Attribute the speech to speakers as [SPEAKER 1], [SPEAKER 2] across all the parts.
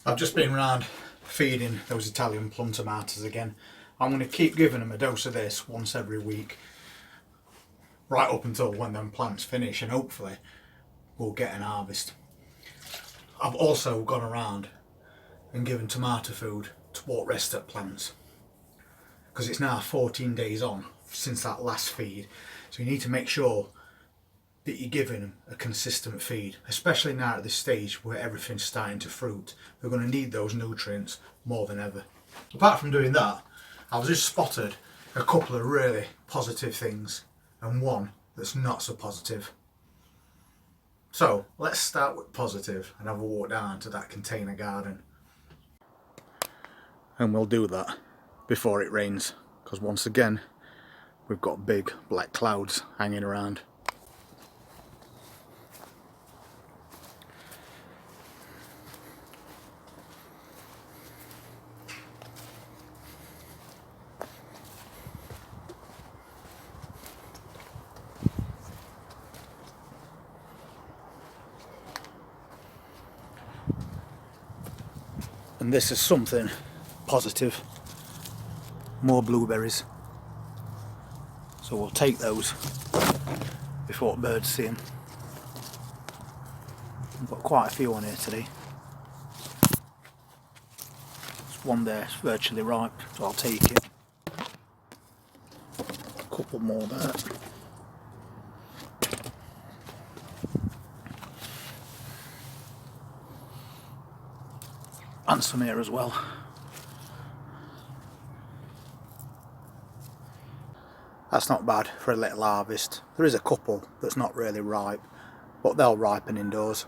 [SPEAKER 1] I've just been around feeding those Italian plum tomatoes again. I'm going to keep giving them a dose of this once every week, right up until when them plants finish, and hopefully we'll get an harvest. I've also gone around and given tomato food to what rest at plants, because it's now 14 days on since that last feed, so you need to make sure that you're giving them a consistent feed, especially now at this stage where everything's starting to fruit. They're going to need those nutrients more than ever. Apart from doing that, I've just spotted a couple of really positive things and one that's not so positive. So let's start with positive and have a walk down to that container garden. And we'll do that before it rains, because once again we've got big black clouds hanging around. And this is something positive. More blueberries. So we'll take those before birds see them. I've got quite a few on here today. There's one there, it's virtually ripe, so I'll take it. A couple more there. And some here as well. That's not bad for a little harvest. There is a couple that's not really ripe, but they'll ripen indoors.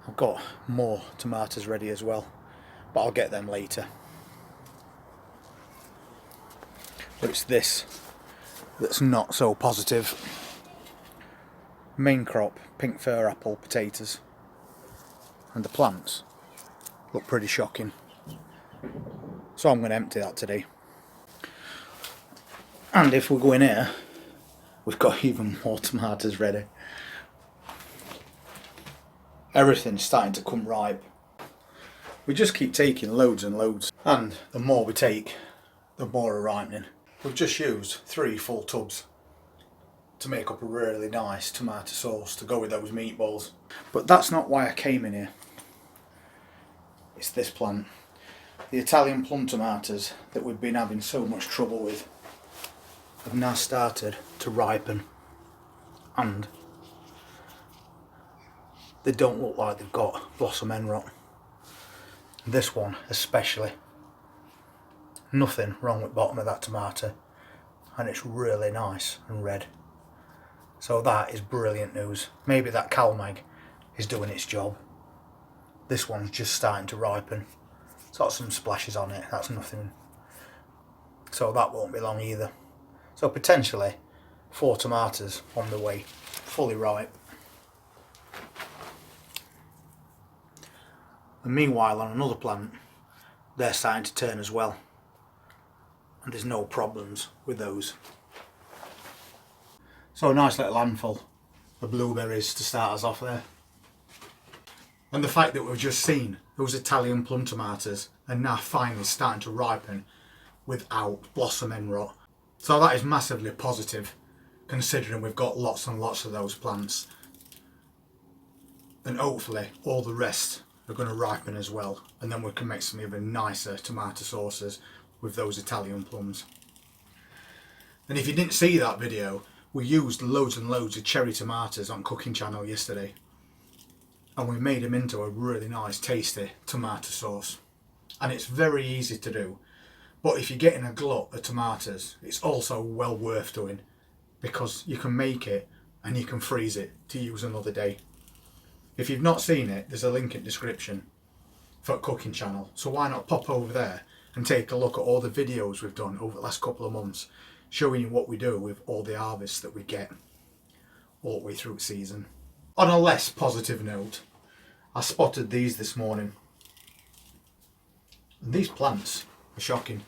[SPEAKER 1] I've got more tomatoes ready as well, but I'll get them later. But it's this that's not so positive. Main crop, pink fir apple potatoes. And the plants look pretty shocking. So I'm going to empty that today. And if we go in here, we've got even more tomatoes ready. Everything's starting to come ripe. We just keep taking loads and loads, and the more we take, the more are ripening. We've just used 3 full tubs to make up a really nice tomato sauce to go with those meatballs. But that's not why I came in here. It's this plant. The Italian plum tomatoes that we've been having so much trouble with have now started to ripen, and they don't look like they've got blossom end rot. This one especially. Nothing wrong with the bottom of that tomato, and it's really nice and red. So that is brilliant news. Maybe that CalMag is doing its job. This one's just starting to ripen. It's got some splashes on it, that's nothing. So that won't be long either. So potentially 4 tomatoes on the way, fully ripe. And meanwhile on another plant, they're starting to turn as well. And there's no problems with those. So a nice little handful of blueberries to start us off there. And the fact that we've just seen those Italian plum tomatoes are now finally starting to ripen without blossom end rot. So that is massively positive, considering we've got lots and lots of those plants. And hopefully all the rest are going to ripen as well, and then we can make some even nicer tomato sauces with those Italian plums. And if you didn't see that video, we used loads and loads of cherry tomatoes on Cooking Channel yesterday, and we made them into a really nice tasty tomato sauce. And it's very easy to do, but if you're getting a glut of tomatoes, it's also well worth doing, because you can make it and you can freeze it to use another day. If you've not seen it, there's a link in the description for Cooking Channel, so why not pop over there and take a look at all the videos we've done over the last couple of months, showing you what we do with all the harvests that we get all the way through the season. On a less positive note, I spotted these this morning. And these plants are shocking.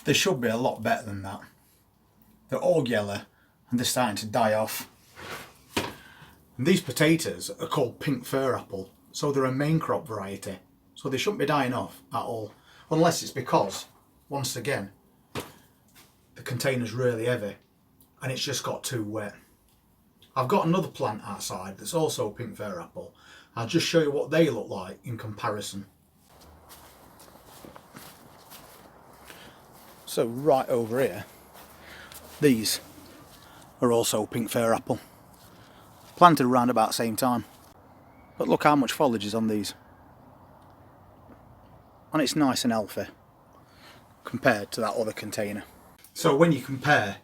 [SPEAKER 1] They should be a lot better than that. They're all yellow and they're starting to die off. And these potatoes are called pink fir apple, so they're a main crop variety. So they shouldn't be dying off at all, unless it's because, once again, the container's really heavy and it's just got too wet. I've got another plant outside that's also pink fir apple. I'll just show you what they look like in comparison. So right over here, these are also pink fir apple. Planted around about the same time. But look how much foliage is on these. And it's nice and healthy compared to that other container. So when you compare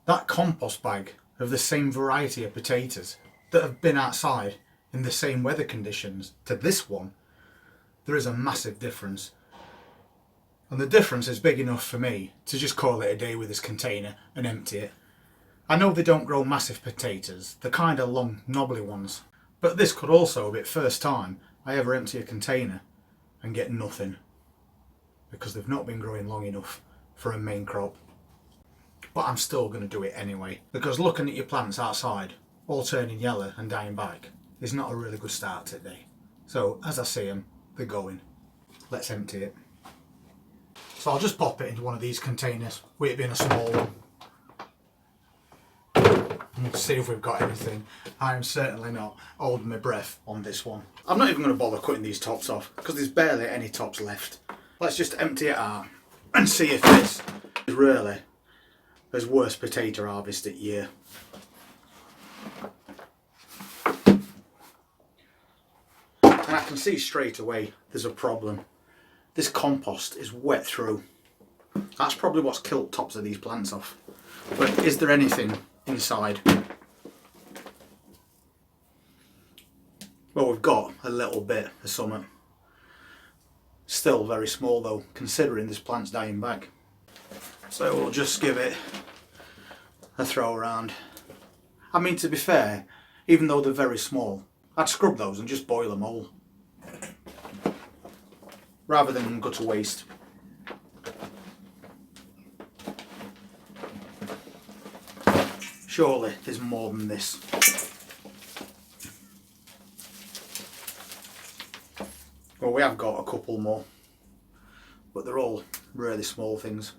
[SPEAKER 1] that compost bag of the same variety of potatoes that have been outside in the same weather conditions to this one, there is a massive difference. And the difference is big enough for me to just call it a day with this container and empty it. I know they don't grow massive potatoes, the kind of long knobbly ones, but this could also be the first time I ever empty a container and get nothing, because they've not been growing long enough for a main crop. But I'm still going to do it anyway, because looking at your plants outside all turning yellow and dying back is not a really good start to the day. So as I see them, they're going. Let's empty it. So I'll just pop it into one of these containers, with it being a small one. And see if we've got anything. I am certainly not holding my breath on this one. I'm not even going to bother cutting these tops off, because there's barely any tops left. Let's just empty it out and see if this is really his worst potato harvest at year. And I can see straight away there's a problem. This compost is wet through. That's probably what's killed tops of these plants off. But is there anything inside? Well, we've got a little bit of something. Still very small though, considering this plant's dying back. So we'll just give it a throw around. I mean, to be fair, even though they're very small, I'd scrub those and just boil them all, rather than go to waste. Surely there's more than this. Well, we have got a couple more, but they're all really small things.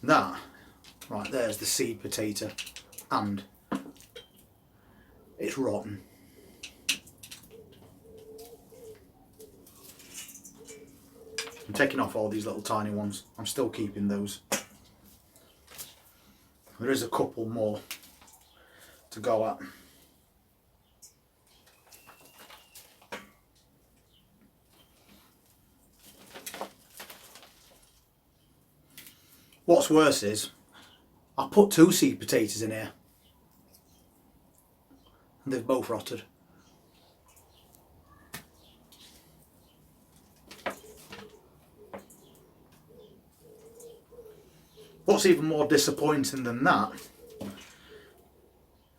[SPEAKER 1] That right there's the seed potato, and it's rotten. I'm taking off all these little tiny ones. I'm still keeping those. There is a couple more to go at. What's worse is, I put 2 seed potatoes in here and they've both rotted. What's even more disappointing than that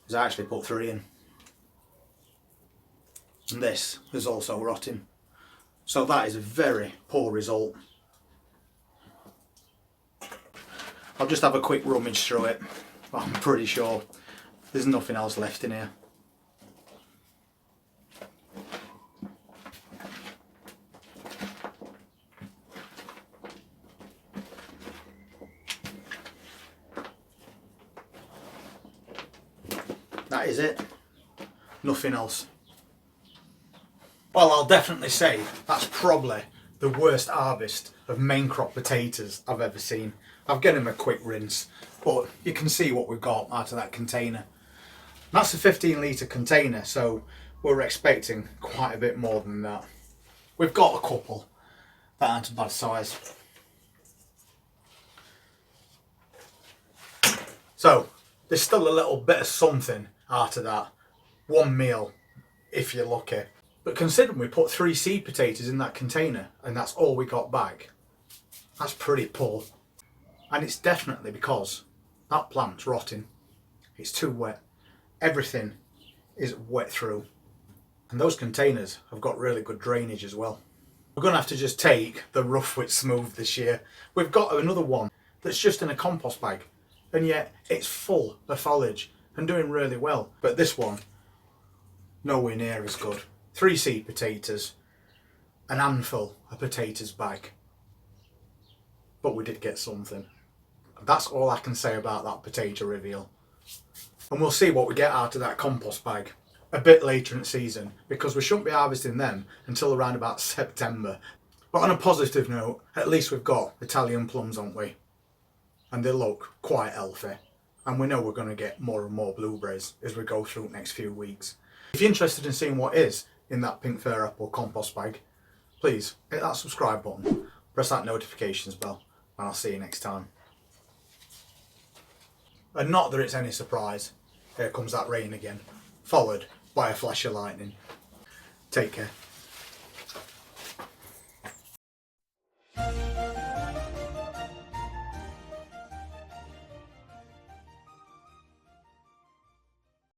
[SPEAKER 1] is I actually put 3 in. And this is also rotting. So that is a very poor result. I'll just have a quick rummage through it. I'm pretty sure there's nothing else left in here. That is it. Nothing else. Well, I'll definitely say that's probably the worst harvest of main crop potatoes I've ever seen. I've given them a quick rinse, but you can see what we've got out of that container. That's a 15 litre container, so we're expecting quite a bit more than that. We've got a couple that aren't a bad size. So there's still a little bit of something out of that. One meal, if you're lucky. But considering we put 3 seed potatoes in that container and that's all we got back, that's pretty poor. And it's definitely because that plant's rotting. It's too wet. Everything is wet through. And those containers have got really good drainage as well. We're going to have to just take the rough with smooth this year. We've got another one that's just in a compost bag and yet it's full of foliage and doing really well. But this one, nowhere near as good. 3 seed potatoes, an handful of potatoes bag. But we did get something. That's all I can say about that potato reveal. And we'll see what we get out of that compost bag a bit later in the season, because we shouldn't be harvesting them until around about September. But on a positive note, at least we've got Italian plums, haven't we? And they look quite healthy. And we know we're going to get more and more blueberries as we go through the next few weeks. If you're interested in seeing what is in that pink fir apple compost bag, please hit that subscribe button, press that notifications bell, and I'll see you next time. And not that it's any surprise, here comes that rain again, followed by a flash of lightning. Take care.